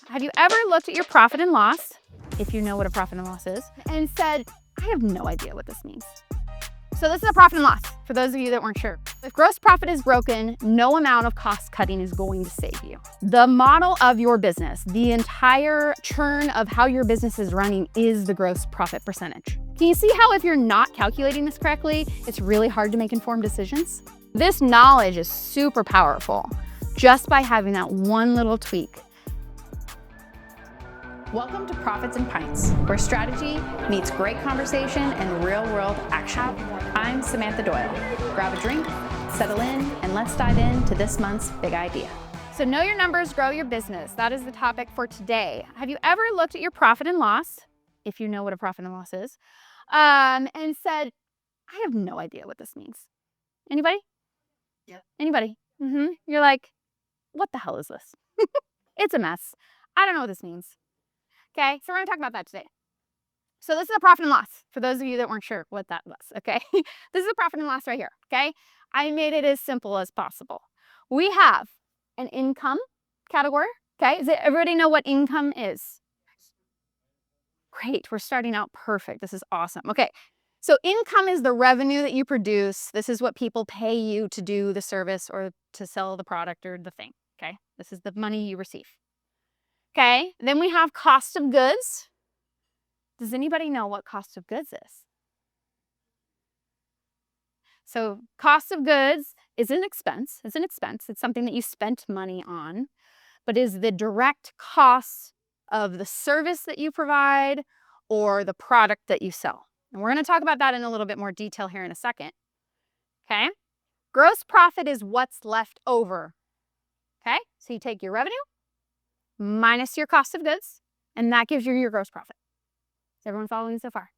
Have you ever looked at your profit and loss, if you know what a profit and loss is, and said, I have no idea what this means? So this is a profit and loss, for those of you that weren't sure. If gross profit is broken, no amount of cost cutting is going to save you. The model of your business, the entire churn of how your business is running is the gross profit percentage. Can you see how if you're not calculating this correctly, it's really hard to make informed decisions? This knowledge is super powerful just by having that one little tweak. Welcome to Profits and Pints, where strategy meets great conversation and real-world action. I'm Samantha Doyle. Grab a drink, settle in, and let's dive into this month's big idea. So know your numbers, grow your business. That is the topic for today. Have you ever looked at your profit and loss, if you know what a profit and loss is, and said, I have no idea what this means? Anybody? Yeah. Anybody? You're like, what the hell is this? It's a mess. I don't know what this means. Okay, so we're gonna talk about that today. So this is a profit and loss, for those of you that weren't sure what that was, okay? This is a profit and loss right here, okay? I made it as simple as possible. We have an income category, okay? Does everybody know what income is? Great, we're starting out perfect. This is awesome. Okay, so income is the revenue that you produce. This is what people pay you to do the service or to sell the product or the thing, okay? This is the money you receive. Okay, then we have cost of goods. Does anybody know what cost of goods is? So cost of goods is an expense. It's an expense. It's something that you spent money on, but is the direct cost of the service that you provide or the product that you sell. And we're going to talk about that in a little bit more detail here in a second. Okay, gross profit is what's left over. Okay, so you take your revenue minus your cost of goods, and that gives you your gross profit. Is everyone following so far?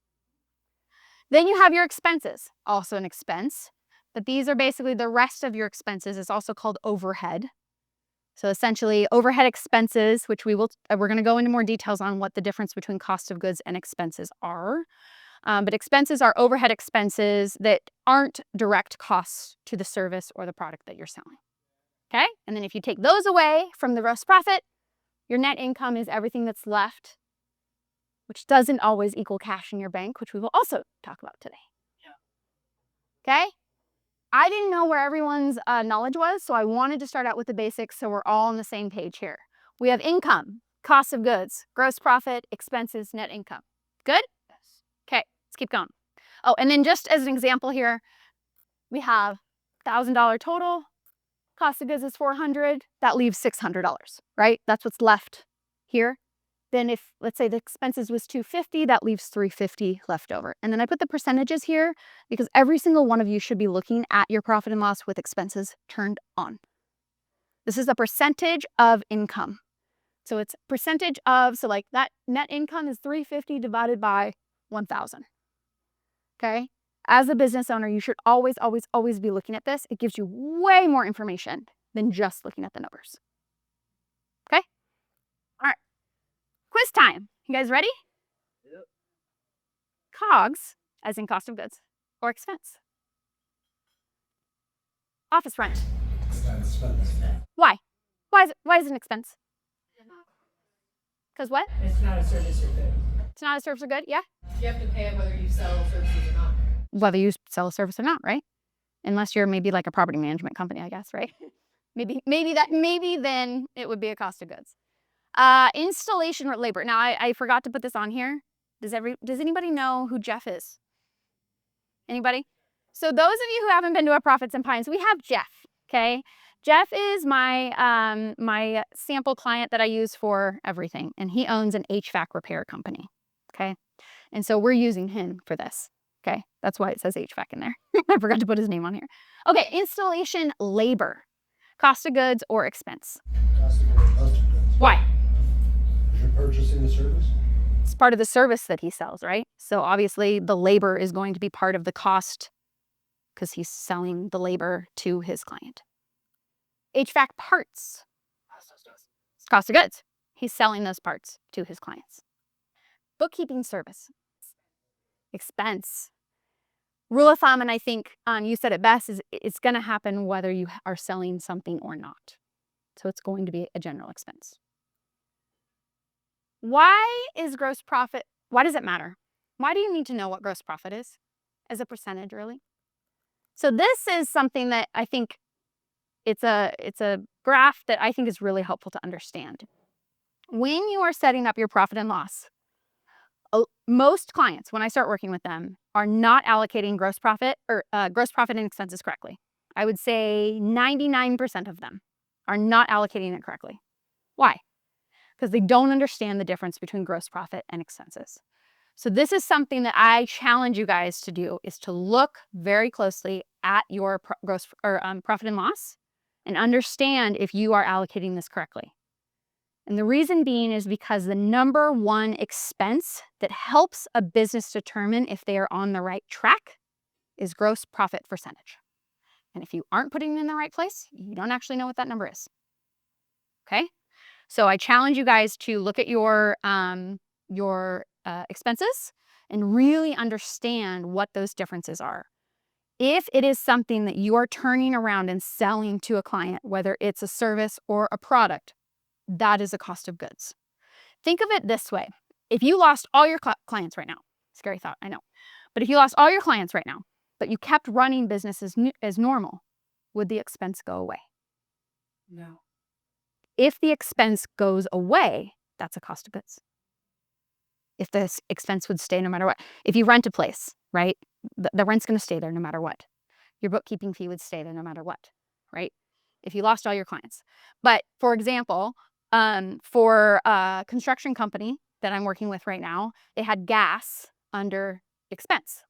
Then you have your expenses, also an expense, but these are basically the rest of your expenses. It's also called overhead. So essentially overhead expenses, which we're going to go into more details on what the difference between cost of goods and expenses are. But expenses are overhead expenses that aren't direct costs to the service or the product that you're selling. Okay, and then if you take those away from the gross profit, your net income is everything that's left, which doesn't always equal cash in your bank, which we will also talk about today. Yeah. Okay? I didn't know where everyone's knowledge was, so I wanted to start out with the basics so we're all on the same page here. We have income, cost of goods, gross profit, expenses, net income. Good? Yes. Okay, let's keep going. Oh, and then just as an example here, we have $1,000 total. Cost of goods is $400, that leaves $600, right? That's what's left here. Then if, let's say the expenses was $250, that leaves $350 left over. And then I put the percentages here because every single one of you should be looking at your profit and loss with expenses turned on. This is a percentage of income. So it's percentage of, so like that net income is $350 divided by 1,000, okay? As a business owner, you should always, always, always be looking at this. It gives you way more information than just looking at the numbers. Okay? All right. Quiz time. You guys ready? Yep. COGS, as in cost of goods, or expense? Office rent. Expense. Why? Why is it an expense? Because what? It's not a service or good. It's not a service or good? Yeah? You have to pay it whether you sell services or not. Whether you sell a service or not, right? Unless you're maybe like a property management company, I guess, right? maybe then it would be a cost of goods. Installation labor. Now I forgot to put this on here. Does anybody know who Jeff is? Anybody? So those of you who haven't been to a Profits and Pints, we have Jeff. Okay, Jeff is my my sample client that I use for everything, and he owns an HVAC repair company. Okay, and so we're using him for this. Okay, that's why it says HVAC in there. I forgot to put his name on here. Okay, installation labor, cost of goods or expense? Cost of goods. Why? You're purchasing the service? It's part of the service that he sells, right? So obviously the labor is going to be part of the cost because he's selling the labor to his client. HVAC parts. Cost of goods. He's selling those parts to his clients. Bookkeeping service. Expense. Rule of thumb, and I think you said it best, is it's going to happen whether you are selling something or not. So it's going to be a general expense. Why is gross profit, why does it matter? Why do you need to know what gross profit is as a percentage, really? So this is something that I think it's a graph that I think is really helpful to understand. When you are setting up your profit and loss, most clients, when I start working with them, are not allocating gross profit and expenses correctly. I would say 99% of them are not allocating it correctly. Why? Because they don't understand the difference between gross profit and expenses. So this is something that I challenge you guys to do, is to look very closely at your profit and loss and understand if you are allocating this correctly. And the reason being is because the number one expense that helps a business determine if they are on the right track is gross profit percentage. And if you aren't putting it in the right place, you don't actually know what that number is. Okay? So I challenge you guys to look at your expenses and really understand what those differences are. If it is something that you are turning around and selling to a client, whether it's a service or a product, that is a cost of goods. Think of it this way. If you lost all your clients right now, scary thought, I know, but if you lost all your clients right now, but you kept running business as normal, would the expense go away? No. If the expense goes away, that's a cost of goods. If this expense would stay no matter what. If you rent a place, right, the rent's going to stay there no matter what. Your bookkeeping fee would stay there no matter what, right? If you lost all your clients. But for example, for a construction company that I'm working with right now, they had gas under expense.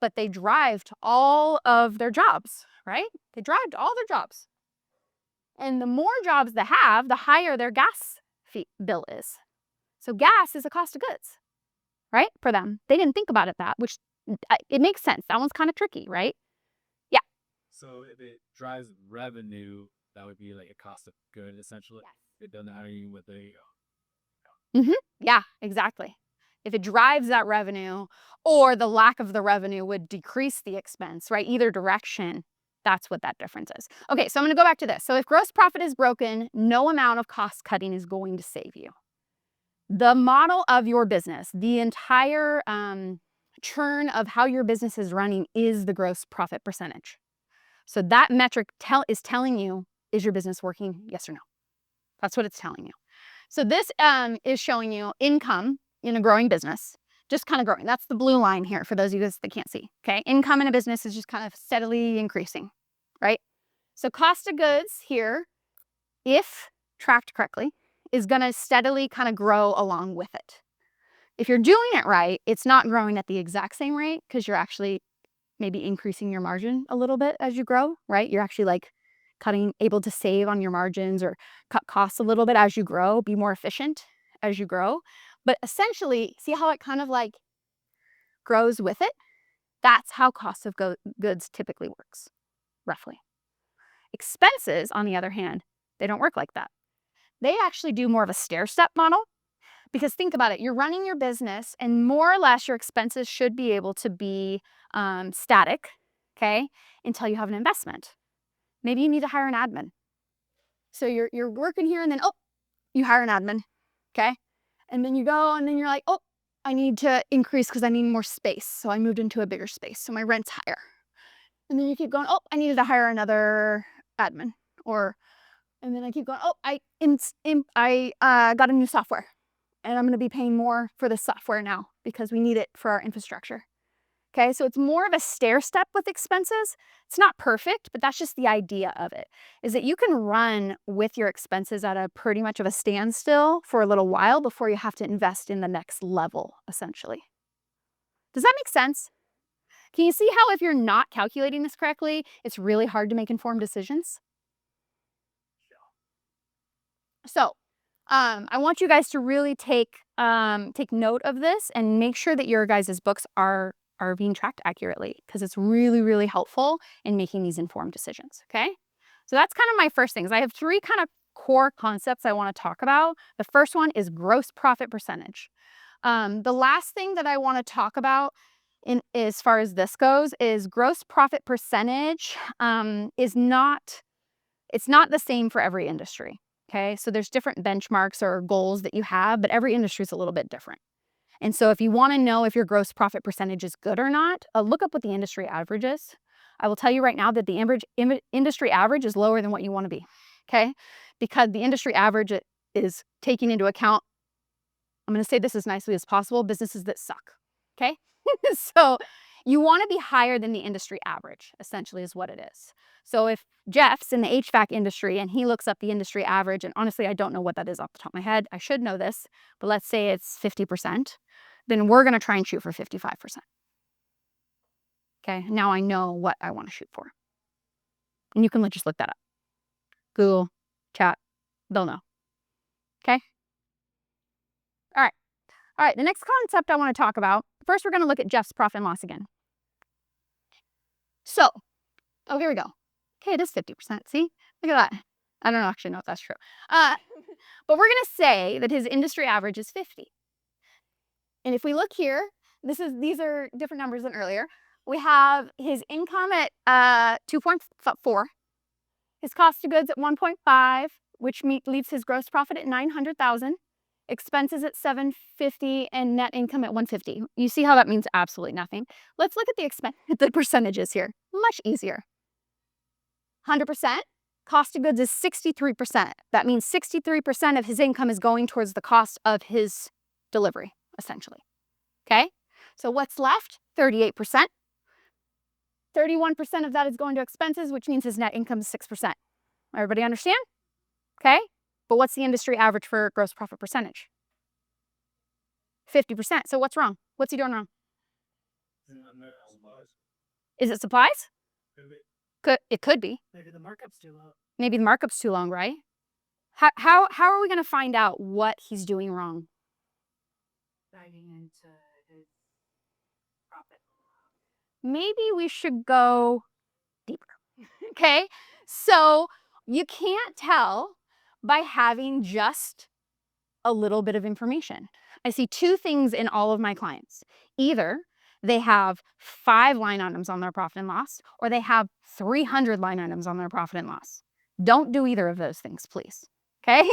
But they drive to all of their jobs, right? They drive to all their jobs. And the more jobs they have, the higher their gas fee bill is. So gas is a cost of goods, right? For them. They didn't think about it which it makes sense. That one's kind of tricky, right? Yeah. So if it drives revenue, that would be like a cost of good, essentially. Yes. It doesn't have anything with the Yeah, exactly. If it drives that revenue, or the lack of the revenue would decrease the expense, right? Either direction, that's what that difference is. Okay, so I'm going to go back to this. So if gross profit is broken, no amount of cost cutting is going to save you. The model of your business, the entire churn of how your business is running is the gross profit percentage. So that metric is telling you, is your business working? Yes or no? That's what it's telling you. So this is showing you income in a growing business, just kind of growing. That's the blue line here for those of you guys that can't see. Okay, income in a business is just kind of steadily increasing, right? So cost of goods here, if tracked correctly, is going to steadily kind of grow along with it. If you're doing it right, it's not growing at the exact same rate because you're actually maybe increasing your margin a little bit as you grow, right? You're actually like able to save on your margins or cut costs a little bit as you grow, be more efficient as you grow. But essentially, see how it kind of like grows with it? That's how cost of goods typically works, roughly. Expenses, on the other hand, they don't work like that. They actually do more of a stair-step model, because think about it. You're running your business and more or less your expenses should be able to be static, okay, until you have an investment. Maybe you need to hire an admin. So you're working here and then, oh, you hire an admin, okay? And then you go and then you're like, oh, I need to increase because I need more space. So I moved into a bigger space, so my rent's higher. And then you keep going, oh, I needed to hire another admin. And then I keep going, oh, I got a new software. And I'm going to be paying more for the software now because we need it for our infrastructure. Okay, so it's more of a stair step with expenses. It's not perfect, but that's just the idea of it, is that you can run with your expenses at a pretty much of a standstill for a little while before you have to invest in the next level, essentially. Does that make sense? Can you see how if you're not calculating this correctly, it's really hard to make informed decisions? So I want you guys to really take note of this and make sure that your guys' books are being tracked accurately, because it's really, really helpful in making these informed decisions, okay? So that's kind of my first things. I have 3 kind of core concepts I want to talk about. The first one is gross profit percentage. The last thing that I want to talk about as far as this goes is gross profit percentage it's not the same for every industry. Okay, so there's different benchmarks or goals that you have, but every industry is a little bit different. And so if you want to know if your gross profit percentage is good or not, look up what the industry average is. I will tell you right now that the industry average is lower than what you want to be, okay? Because the industry average is taking into account, I'm going to say this as nicely as possible, businesses that suck, okay? So you want to be higher than the industry average, essentially is what it is. So if Jeff's in the HVAC industry and he looks up the industry average, and honestly, I don't know what that is off the top of my head. I should know this, but let's say it's 50%, then we're going to try and shoot for 55%. Okay, now I know what I want to shoot for. And you can just look that up. Google, chat, they'll know. Okay? All right, the next concept I want to talk about, first we're going to look at Jeff's profit and loss again. So, here we go. Okay, it is 50%, see? Look at that. I don't actually know if that's true. But we're going to say that his industry average is 50. And if we look here, these are different numbers than earlier. We have his income at 2.4, his cost of goods at 1.5, which leaves his gross profit at 900,000, expenses at 750, and net income at 150. You see how that means absolutely nothing. Let's look at the percentages here. Much easier. 100%. Cost of goods is 63%. That means 63% of his income is going towards the cost of his delivery, essentially. Okay? So what's left? 38%. 31% of that is going to expenses, which means his net income is 6%. Everybody understand? Okay? But what's the industry average for gross profit percentage? 50%. So what's wrong? What's he doing wrong? Is it supplies? It could be. Maybe the markup's too low. Maybe the markup's too long, right? How are we going to find out what he's doing wrong? Diving into his profit. Maybe we should go deeper. Okay? So you can't tell by having just a little bit of information. I see two things in all of my clients. Either they have 5 line items on their profit and loss, or they have 300 line items on their profit and loss. Don't do either of those things, please. Okay?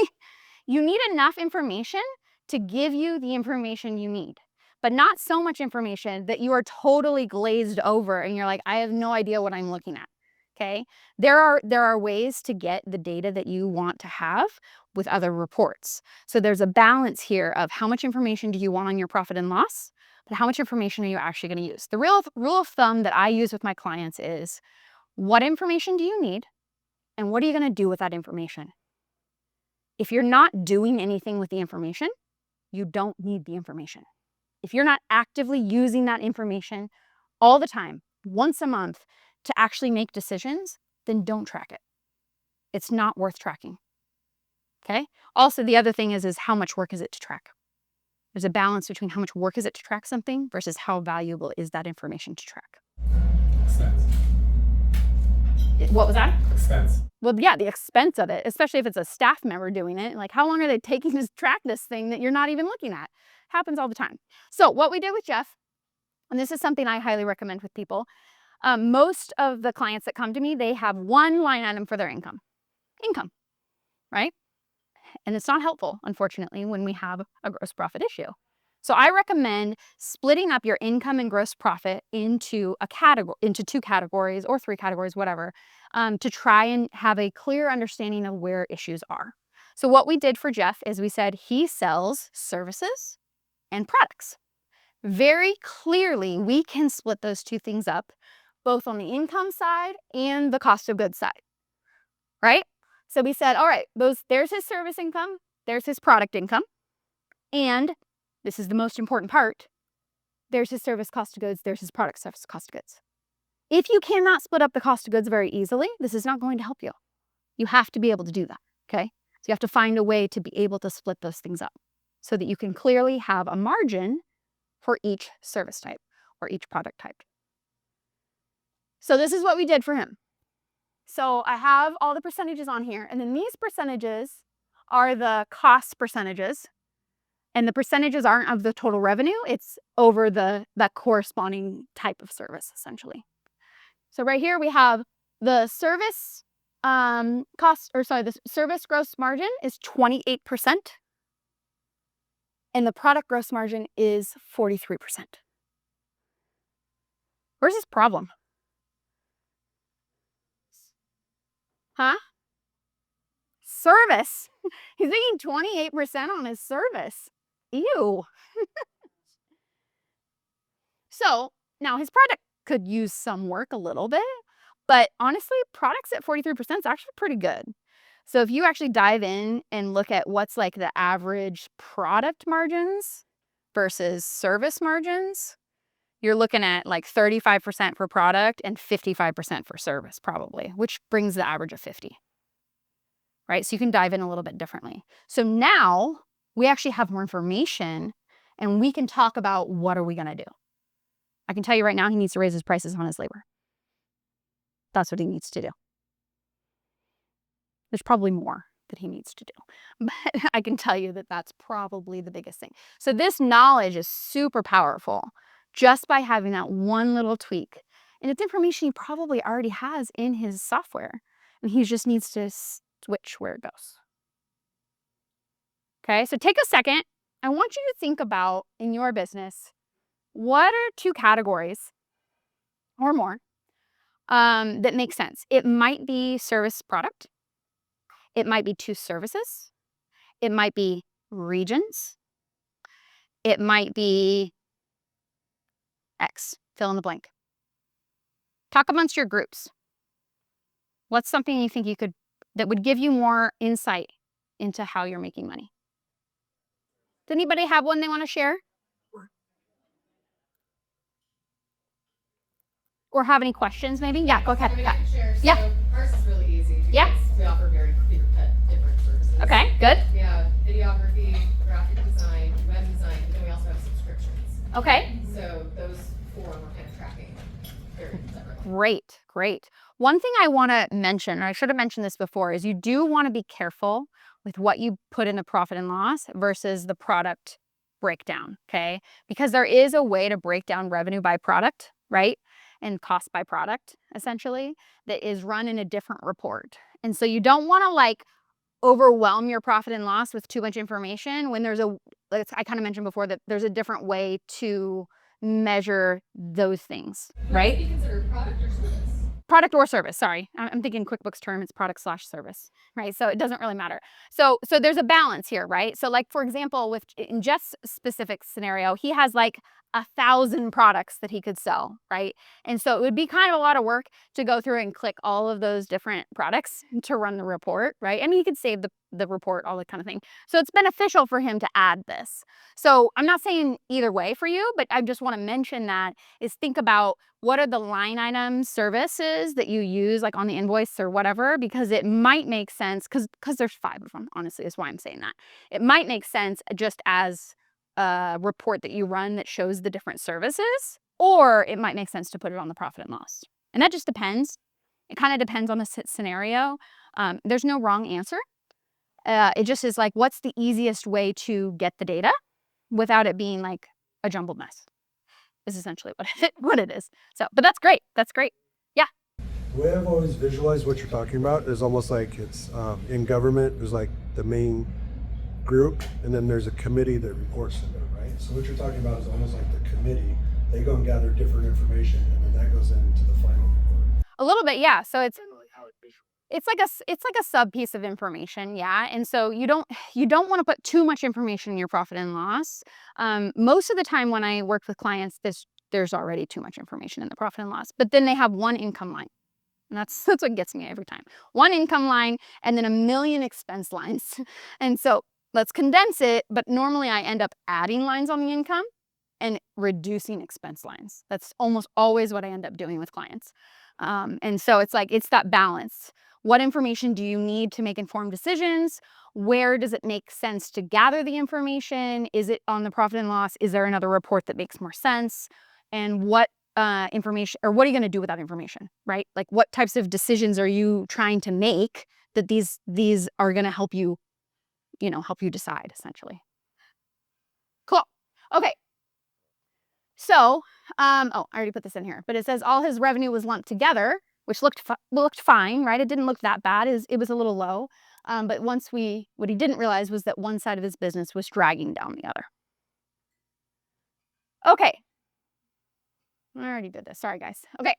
You need enough information to give you the information you need, but not so much information that you are totally glazed over and you're like, I have no idea what I'm looking at. Okay? There are ways to get the data that you want to have with other reports. So there's a balance here of how much information do you want on your profit and loss, but how much information are you actually going to use? The real rule of thumb that I use with my clients is, what information do you need and what are you going to do with that information? If you're not doing anything with the information, you don't need the information. If you're not actively using that information all the time, once a month, to actually make decisions, then don't track it. It's not worth tracking. Okay? Also, the other thing is how much work is it to track? There's a balance between how much work is it to track something versus how valuable is that information to track. Expense. What was that? Expense. Well, yeah, the expense of it, especially if it's a staff member doing it. Like, how long are they taking to track this thing that you're not even looking at? Happens all the time. So what we did with Jeff, and this is something I highly recommend with people, most of the clients that come to me, they have one line item for their income, right? And it's not helpful, unfortunately, when we have a gross profit issue. So I recommend splitting up your income and gross profit into into 2 categories or 3 categories, whatever, to try and have a clear understanding of where issues are. So what we did for Jeff is we said he sells services and products. Very clearly, we can split those 2 things up, both on the income side and the cost of goods side, right? So we said, all right, there's his service income, there's his product income, and this is the most important part, there's his service cost of goods, there's his product service cost of goods. If you cannot split up the cost of goods very easily, this is not going to help you. You have to be able to do that, okay? So you have to find a way to be able to split those things up so that you can clearly have a margin for each service type or each product type. So this is what we did for him. So I have all the percentages on here, and then these percentages are the cost percentages, and the percentages aren't of the total revenue, it's over that corresponding type of service, essentially. So right here we have the service the service gross margin is 28% and the product gross margin is 43%. Where's his problem? Huh? Service. He's making 28% on his service. Ew. So now his product could use some work a little bit, but honestly, products at 43% is actually pretty good. So if you actually dive in and look at what's like the average product margins versus service margins, you're looking at like 35% for product and 55% for service probably, which brings the average of 50. Right? So you can dive in a little bit differently. So now we actually have more information and we can talk about what are we going to do. I can tell you right now, he needs to raise his prices on his labor. That's what he needs to do. There's probably more that he needs to do, but I can tell you that that's probably the biggest thing. So this knowledge is super powerful just by having that one little tweak. And it's information he probably already has in his software and he just needs to switch where it goes. Okay, so take a second. I want you to think about in your business, what are 2 categories or more that make sense? It might be service product. It might be 2 services. It might be regions. It might be X, fill in the blank. Talk amongst your groups. What's something you think that would give you more insight into how you're making money? Does anybody have one they want to share? Or have any questions maybe? Yeah, go ahead. I mean, I can share. So Yeah. Ours is really easy because Yeah. we offer very clear-cut different services. Okay, good. We have videography, graphic design, web design, but then we also have subscriptions. Okay. So those 4 we're kind of tracking very separately. Great, great. One thing I want to mention, and I should have mentioned this before, is you do want to be careful with what you put in the profit and loss versus the product breakdown, okay? Because there is a way to break down revenue by product, right? And cost by product, essentially, that is run in a different report. And so you don't want to like overwhelm your profit and loss with too much information when there's I kind of mentioned before that there's a different way to measure those things, right? Would it be considered product or service? Product or service, sorry. I'm thinking QuickBooks term, it's product/service, right? So it doesn't really matter. So there's a balance here, right? So like, for example, in Jeff's specific scenario, he has like 1,000 products that he could sell, right? And so it would be kind of a lot of work to go through and click all of those different products to run the report, right? I mean, he could save the report, all that kind of thing. So it's beneficial for him to add this. So I'm not saying either way for you, but I just want to mention that is think about what are the line item services that you use like on the invoice or whatever, because it might make sense because there's 5 of them, honestly, is why I'm saying that. It might make sense just as a report that you run that shows the different services, or it might make sense to put it on the profit and loss. And that just depends. It kind of depends on the scenario. There's no wrong answer. It just is like, what's the easiest way to get the data without it being like a jumbled mess is essentially what it is. So, but that's great. That's great. Yeah. The way I've always visualized what you're talking about is almost like it's in government, there's like the main group, and then there's a committee that reports to them, right? So what you're talking about is almost like the committee. They go and gather different information, and then that goes into the final report. A little bit, yeah. So it's like a sub piece of information, yeah. And so you don't want to put too much information in your profit and loss. Most of the time when I work with clients, there's already too much information in the profit and loss. But then they have one income line. And that's what gets me every time. One income line and then a million expense lines. And so let's condense it, but normally I end up adding lines on the income and reducing expense lines. That's almost always what I end up doing with clients. And so it's that balance. What information do you need to make informed decisions? Where does it make sense to gather the information? Is it on the profit and loss? Is there another report that makes more sense? And what information, or what are you going to do with that information, right? Like what types of decisions are you trying to make that these are going to help you decide essentially. Cool. Okay. So, I already put this in here, but it says all his revenue was lumped together, which looked fine, right? It didn't look that bad. It was a little low. But what he didn't realize was that one side of his business was dragging down the other. Okay. I already did this. Sorry, guys. Okay.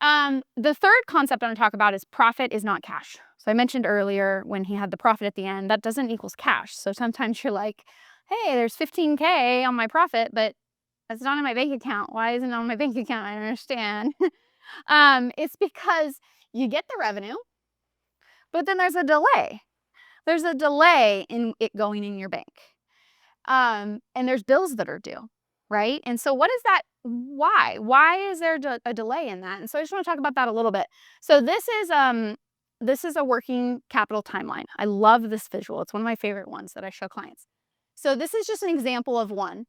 The third concept I want to talk about is profit is not cash. So I mentioned earlier when he had the profit at the end, that doesn't equals cash. So sometimes you're like, hey, there's 15K on my profit, but it's not in my bank account. Why isn't it on my bank account? I don't understand. It's because you get the revenue, but then there's a delay. There's a delay in it going in your bank. And there's bills that are due, right? And so what is that? Why? Why is there a delay in that? And so I just want to talk about that a little bit. So this is a working capital timeline. I love this visual. It's one of my favorite ones that I show clients. So this is just an example of one.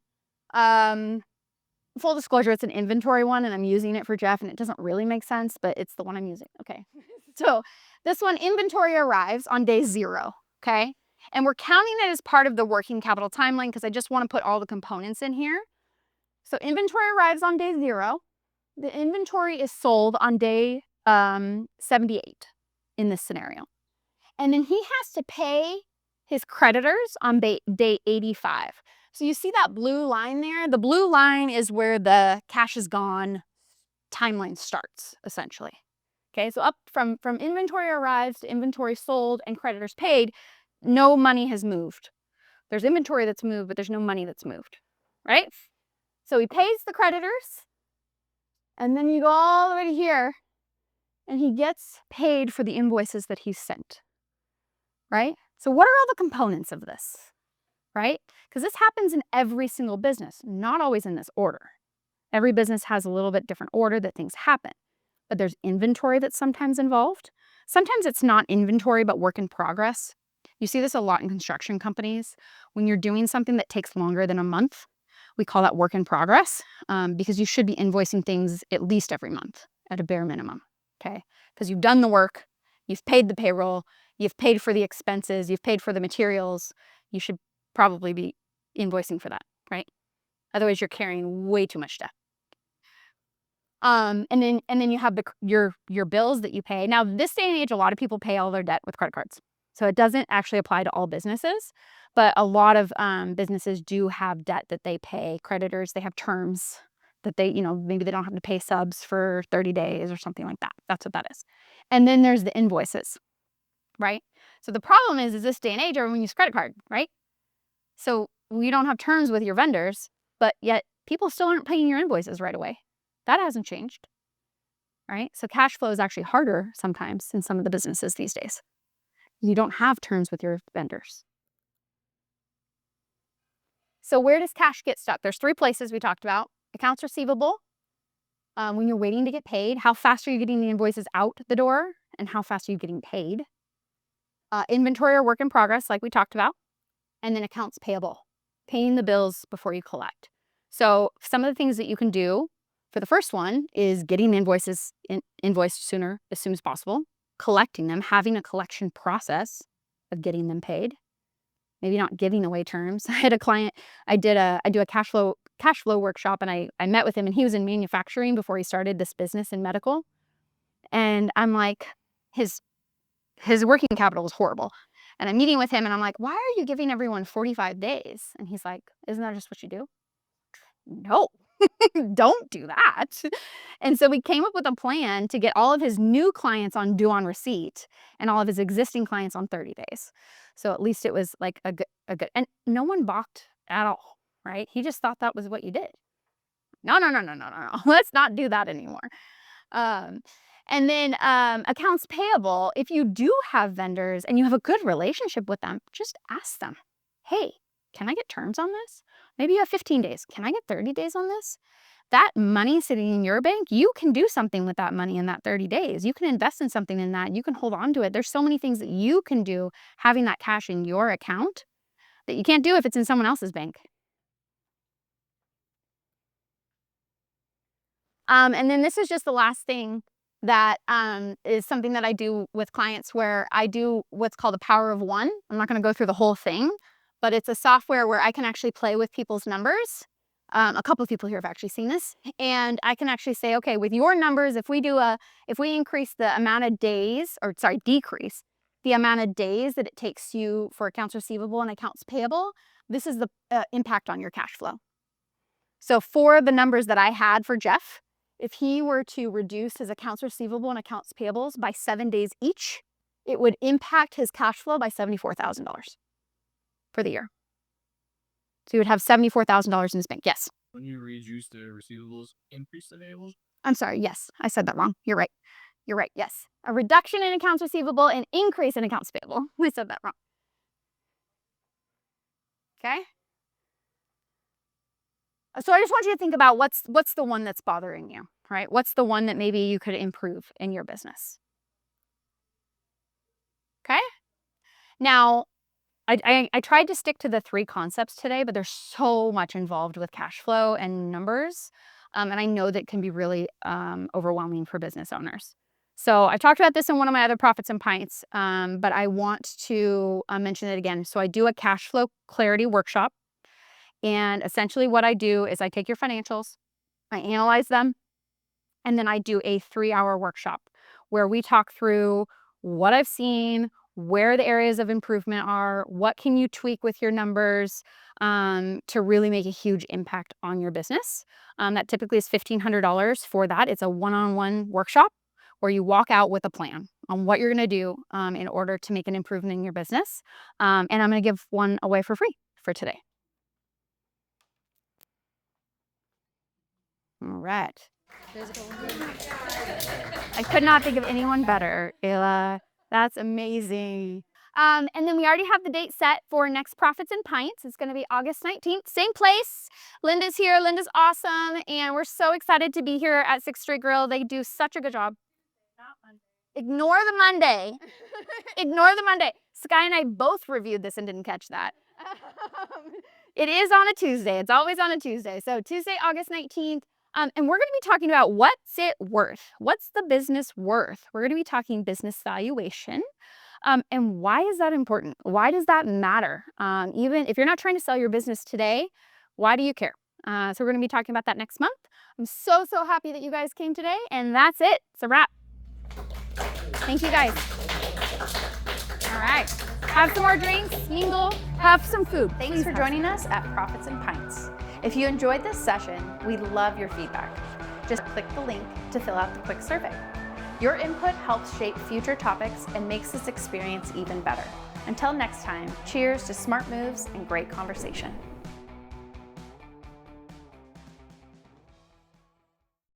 Full disclosure, it's an inventory one and I'm using it for Jeff and it doesn't really make sense, but it's the one I'm using. Okay. So this one, inventory arrives on day 0. Okay. And we're counting it as part of the working capital timeline because I just want to put all the components in here. So inventory arrives on day 0. The inventory is sold on day 78 in this scenario. And then he has to pay his creditors on day 85. So you see that blue line there? The blue line is where the cash is gone timeline starts, essentially. Okay, so up from inventory arrives to inventory sold and creditors paid, no money has moved. There's inventory that's moved, but there's no money that's moved, right? So he pays the creditors, and then you go all the way to here, and he gets paid for the invoices that he sent, right? So what are all the components of this, right? Because this happens in every single business, not always in this order. Every business has a little bit different order that things happen. But there's inventory that's sometimes involved. Sometimes it's not inventory, but work in progress. You see this a lot in construction companies. When you're doing something that takes longer than a month, we call that work in progress because you should be invoicing things at least every month at a bare minimum, okay? Because you've done the work, you've paid the payroll, you've paid for the expenses, you've paid for the materials. You should probably be invoicing for that, right? Otherwise, you're carrying way too much debt. And then you have your bills that you pay. Now, this day and age, a lot of people pay all their debt with credit cards. So it doesn't actually apply to all businesses, but a lot of businesses do have debt that they pay. Creditors, they have terms that they, maybe they don't have to pay subs for 30 days or something like that. That's what that is. And then there's the invoices, right? So the problem is this day and age, everyone uses credit card, right? So you don't have terms with your vendors, but yet people still aren't paying your invoices right away. That hasn't changed, right? So cash flow is actually harder sometimes in some of the businesses these days. You don't have terms with your vendors. So where does cash get stuck? There's 3 places we talked about. Accounts receivable, when you're waiting to get paid, how fast are you getting the invoices out the door and how fast are you getting paid? Inventory or work in progress, like we talked about. And then accounts payable, paying the bills before you collect. So some of the things that you can do for the first one is getting invoices invoiced sooner, as soon as possible, collecting them, having a collection process of getting them paid. Maybe not giving away terms. I had a client, I do a cash flow workshop, and I met with him, and he was in manufacturing before he started this business in medical. And I'm like, his working capital was horrible. And I'm meeting with him and I'm like, why are you giving everyone 45 days? And he's like, isn't that just what you do? No, don't do that. And so we came up with a plan to get all of his new clients on due on receipt and all of his existing clients on 30 days. So at least it was like a good, and no one balked at all, right? He just thought that was what you did. No. Let's not do that anymore. And then accounts payable, if you do have vendors and you have a good relationship with them, just ask them, hey, can I get terms on this? Maybe you have 15 days. Can I get 30 days on this? That money sitting in your bank, you can do something with that money in that 30 days. You can invest in something in that. You can hold on to it. There's so many things that you can do having that cash in your account that you can't do if it's in someone else's bank. And then this is just the last thing that is something that I do with clients where I do what's called the power of one. I'm not going to go through the whole thing, but it's a software where I can actually play with people's numbers A couple of people here have actually seen this, and I can actually say, okay, with your numbers, if we increase the amount of days, or sorry, decrease the amount of days that it takes you for accounts receivable and accounts payable, this is the impact on your cash flow. So for the numbers that I had for Jeff, if he were to reduce his accounts receivable and accounts payables by 7 days each, it would impact his cash flow by $74,000 for the year. So he would have $74,000 in his bank. Yes. When you reduce the receivables, increase the payables? I'm sorry. Yes, I said that wrong. You're right. You're right. Yes. A reduction in accounts receivable and increase in accounts payable. I said that wrong. Okay. So I just want you to think about what's the one that's bothering you, right? What's the one that maybe you could improve in your business? Okay. Now, I tried to stick to the 3 concepts today, but there's so much involved with cash flow and numbers. And I know that can be really overwhelming for business owners. So I talked about this in one of my other Profits and Pints, but I want to mention it again. So I do a cash flow clarity workshop. And essentially what I do is I take your financials, I analyze them, and then I do a 3-hour workshop where we talk through what I've seen, where the areas of improvement are, what can you tweak with your numbers to really make a huge impact on your business. That typically is $1,500 for that. It's a one-on-one workshop where you walk out with a plan on what you're going to do in order to make an improvement in your business. And I'm going to give one away for free for today. All right. I could not think of anyone better, Ayla. That's amazing. And then we already have the date set for next Profits and Pints. It's going to be August 19th, same place. Linda's here. Linda's awesome. And we're so excited to be here at 6th Street Grill. They do such a good job. Ignore the Monday. Ignore the Monday. Sky and I both reviewed this and didn't catch that. It is on a Tuesday. It's always on a Tuesday. So Tuesday, August 19th. And we're going to be talking about what's it worth? What's the business worth? We're going to be talking business valuation. And why is that important? Why does that matter? Even if you're not trying to sell your business today, why do you care? So we're going to be talking about that next month. I'm so happy that you guys came today. And that's it. It's a wrap. Thank you guys. All right. Have some more drinks, mingle, have some food. Thanks for joining us at Profits and Pints. If you enjoyed this session, we'd love your feedback. Just click the link to fill out the quick survey. Your input helps shape future topics and makes this experience even better. Until next time, cheers to smart moves and great conversation.